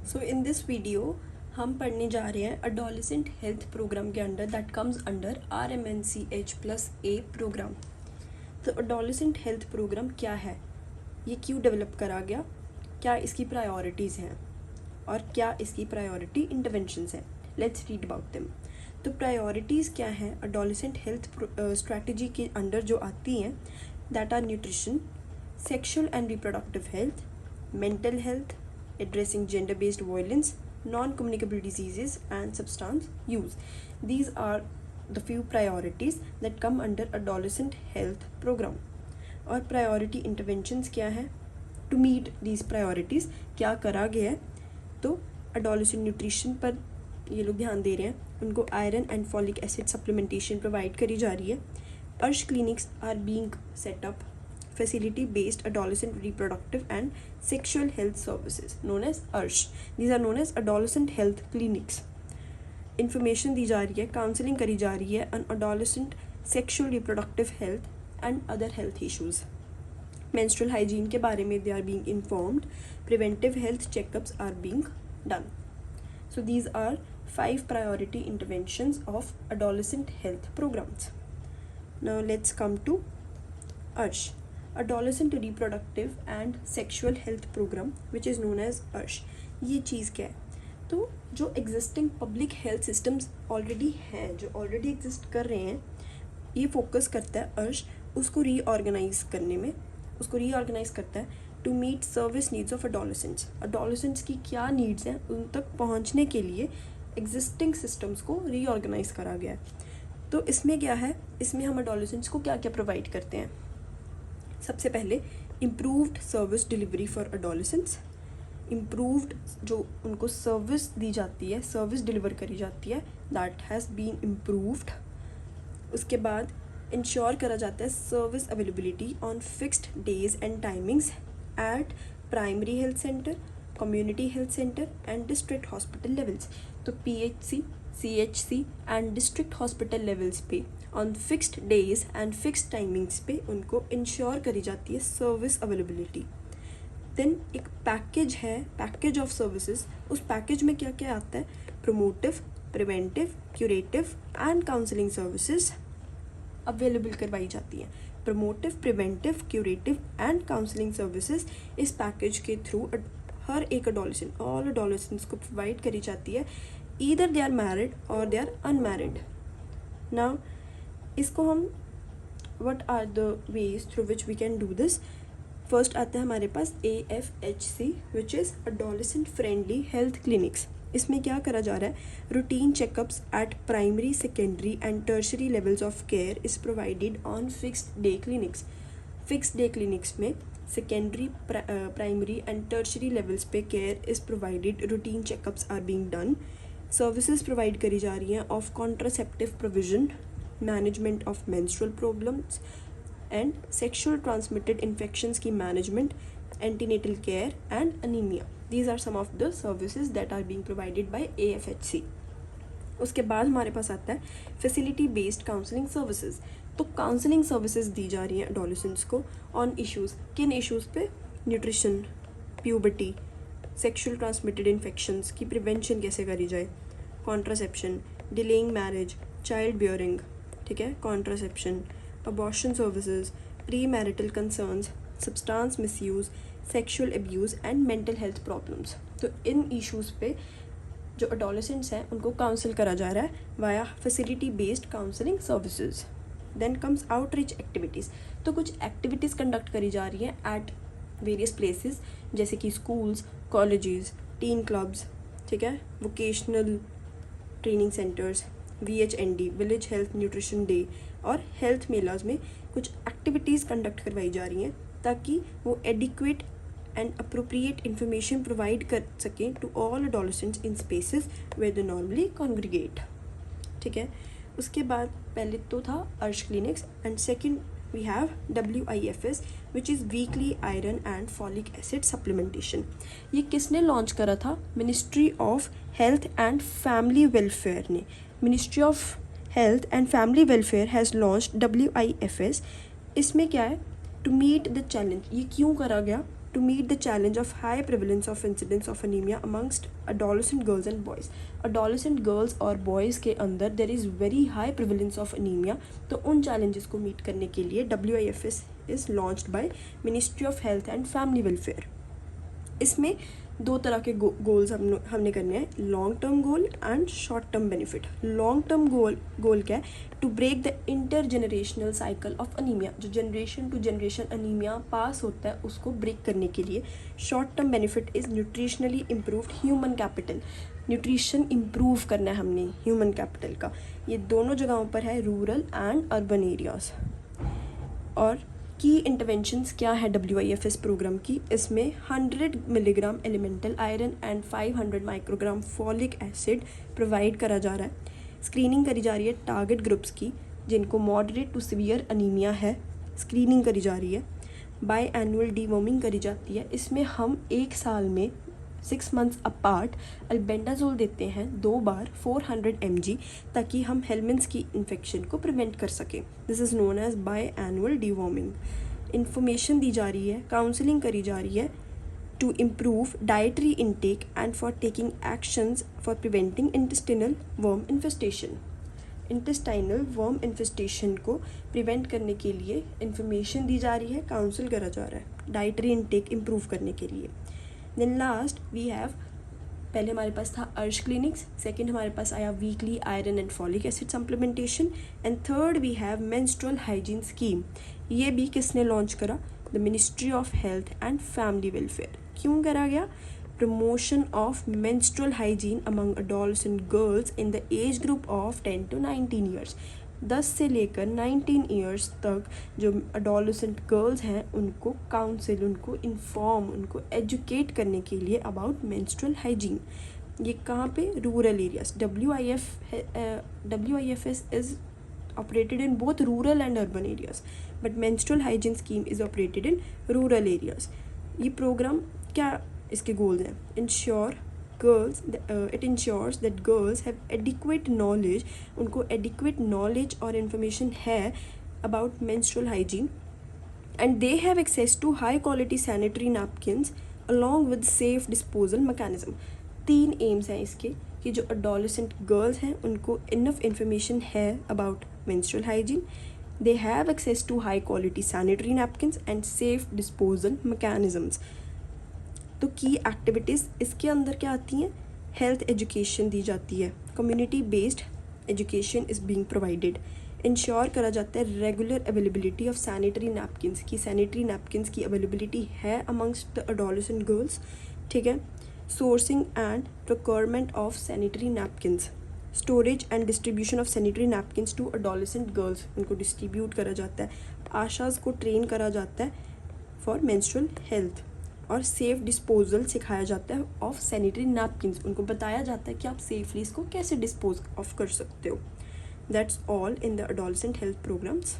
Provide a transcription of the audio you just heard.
So in this video हम पढ़ने जा रहे हैं अडोलेसेंट हेल्थ प्रोग्राम के under that comes under RMNCH+A program. तो अडोलेसेंट हेल्थ प्रोग्राम क्या है, ये क्यों डेवलप करा गया, क्या इसकी प्रायोरिटीज़ हैं और क्या इसकी प्रायोरिटी इंटरवेंशंस हैं। Let's read about them. तो प्रायोरिटीज़ क्या हैं अडोलेसेंट हेल्थ स्ट्रैटेजी के अंडर जो आती हैं, that are nutrition, sexual and reproductive health, mental health, addressing gender-based violence, non-communicable diseases and substance use. These are the few priorities that come under adolescent health program. और priority interventions क्या है? To meet these priorities क्या करा गया है? तो adolescent nutrition पर ये लोग ध्यान दे रहे हैं, उनको iron and folic acid supplementation provide करी जा रही है। ARSH clinics are being set up, facility based adolescent reproductive and sexual health services known as ARSH. These are known as adolescent health clinics. Information दी जा रही है, counselling करी जा रही है on adolescent sexual reproductive health and other health issues. Menstrual hygiene के बारे में they are being informed. Preventive health checkups are being done. So these are 5 priority interventions of adolescent health programs. Now let's come to ARSH. Adolescent Reproductive and Sexual Health Program which is known as ARSH. ये चीज़ क्या है? तो जो existing public health systems already हैं, जो already exist कर रहे हैं, ये फोकस करता है ARSH उसको रीऑर्गेनाइज करने में, उसको रीऑर्गेनाइज करता है to meet service needs of adolescents. Adolescents की क्या नीड्स हैं उन तक पहुंचने के लिए एग्जिस्टिंग सिस्टम्स को रीऑर्गेनाइज करा गया है। तो इसमें क्या है, इसमें हम अडोलेसेंट्स को क्या क्या प्रोवाइड करते हैं। सबसे पहले improved service delivery for adolescents. Improved जो उनको सर्विस दी जाती है, सर्विस डिलीवर करी जाती है, दैट हैज़ बीन इम्प्रूव्ड। उसके बाद इंश्योर करा जाता है service availability on fixed days and timings at primary health centre, community health centre and district hospital levels. तो PHC, CHC and district hospital levels पे on fixed days and fixed timings पे उनको ensure करी जाती है service availability. Then एक package है, package of services. उस पैकेज में क्या क्या आता है, promotive, preventive, curative and counselling services available करवाई जाती हैं। Promotive, preventive, curative and counselling services इस पैकेज के थ्रू हर एक अडोलेसेंट, ऑल अडोलेसेंट्स को प्रोवाइड करी जाती है, ईदर दे आर मैरिड और दे आर अनमैरिड। नाउ इसको हम what are the ways through which we can do this. First आता है हमारे पास AFHC which is adolescent friendly health clinics. इसमें क्या करा जा रहा है, routine checkups at primary, secondary and tertiary levels of care is provided on fixed day clinics. Fixed day clinics में secondary, primary and tertiary levels पे care is provided, routine checkups are being done. Services provide करी जा रही हैं of contraceptive provision, management of menstrual problems and sexual transmitted infections की management, antenatal care and anaemia. These are some of the services that are being provided by AFHC। उसके बाद हमारे पास आता है फैसिलिटी बेस्ड काउंसलिंग सर्विसेज। तो counselling services दी जा रही हैं एडोलेसेंट्स को ऑन इश्यूज़, किन इश्यूज़ पे, nutrition, puberty, sexual transmitted infections की प्रिवेंशन कैसे करी जाए, contraception, delaying marriage, child bearing, ठीक है, contraception, abortion services, pre marital concerns, substance misuse, sexual abuse and mental health problems. तो इन इश्यूज़ पे जो अडोलेसेंट्स हैं उनको काउंसिल करा जा रहा है via facility based counselling services. Then comes outreach activities. तो कुछ एक्टिविटीज़ कंडक्ट करी जा रही हैं एट वेरियस प्लेसेस, जैसे कि स्कूल्स, कॉलेजेस, टीन क्लब्स, ठीक है, vocational training centres, VHND, village health nutrition day और हेल्थ मेलाज में कुछ एक्टिविटीज़ कंडक्ट करवाई जा रही हैं ताकि वो adequate and appropriate information provide कर सकें to all adolescents in spaces where they normally congregate, ठीक है। उसके बाद पहले तो था ARSH clinics and second we have WIFS which is weekly iron and folic acid supplementation. ये किसने लॉन्च करा था, ministry of health and family welfare ने। Ministry of health and family welfare has launched WIFS। इसमें क्या है, to meet the challenge, ये क्यों करा गया, to meet the challenge of high prevalence of incidence of anemia amongst adolescent girls and boys. Adolescent girls और boys के अंदर there is very high prevalence of anemia. तो उन challenges को meet करने के लिए WIFS is launched by Ministry of Health and Family Welfare. इसमें दो तरह के गोल्स हमने करने हैं, long term goal and short term benefit. Long term goal क्या है? To break the intergenerational cycle of anaemia. जो generation to generation anaemia pass होता है उसको ब्रेक करने के लिए. Short term benefit is nutritionally improved human capital. Nutrition improve करना है हमने ह्यूमन कैपिटल का. ये दोनों जगहों पर है, रूरल एंड अर्बन एरियाज़. और की इंटरवेंशंस क्या है WIFS प्रोग्राम की? इसमें 100 milligram elemental iron and 500 microgram folic acid provide करा जा रहा है. स्क्रीनिंग करी जा रही है टारगेट ग्रुप्स की जिनको मॉडरेट टू सीवियर अनीमिया है. स्क्रीनिंग करी जा रही है. बाय एनुअल डीवॉर्मिंग करी जाती है. इसमें हम एक साल में 6 months अपार्ट अल्बेंडाजोल देते हैं 2 बार 400 mg ताकि हम हेलमेंस की इन्फेक्शन को प्रिवेंट कर सकें. This is known as biannual deworming. Information दी जा रही है, काउंसलिंग करी जा रही है to improve dietary intake and for taking actions for preventing intestinal worm infestation. Intestinal worm infestation को प्रिवेंट करने के लिए इन्फॉर्मेशन दी जा रही है, काउंसिल करा जा रहा है डाइटरी इनटेक इम्प्रूव करने के लिए. देन लास्ट वी हैव, पहले हमारे पास था अर्श क्लिनिक्स, सेकंड हमारे पास आया weekly iron and folic acid supplementation, and third we have menstrual hygiene scheme. ये भी किसने लॉन्च करा? The ministry of health and family welfare. क्यों करा गया? Promotion of menstrual hygiene among adolescent girls in the age group of 10 to 19 years. 10 से लेकर 19 years तक जो अडोलेसेंट गर्ल्स हैं उनको काउंसिल, उनको इन्फॉर्म, उनको एजुकेट करने के लिए अबाउट मेंस्ट्रुअल हाइजीन. ये कहाँ पे? Rural areas. WIFS is operated in both rural and urban areas, but menstrual hygiene scheme is operated in rural areas. ये प्रोग्राम क्या इसके गोल्स हैं? It ensures that girls have adequate knowledge, उनको adequate knowledge और information है about menstrual hygiene, and they have access to high quality sanitary napkins along with safe disposal mechanism. 3 aims हैं इसके कि जो adolescent girls हैं उनको enough information है about menstrual hygiene, they have access to high quality sanitary napkins and safe disposal mechanisms. तो की activities इसके अंदर क्या आती हैं? हेल्थ एजुकेशन दी जाती है, community based education is being provided. Ensure करा जाता है regular availability of sanitary napkins की. सैनिटरी नैपकिन्स की अवेलेबिलिटी है अमंगस्ट द अडोलेसेंट गर्ल्स. ठीक है. Sourcing and procurement of sanitary napkins. Storage and distribution of sanitary napkins to adolescent girls. उनको distribute करा जाता है. आशाज को ट्रेन करा जाता है फॉर मेंस्ट्रुअल हेल्थ. और सेफ़ डिस्पोजल सिखाया जाता है ऑफ सैनिटरी नैपकिन्स. उनको बताया जाता है कि आप सेफली इसको कैसे डिस्पोज ऑफ कर सकते हो. That's all in the adolescent health programmes.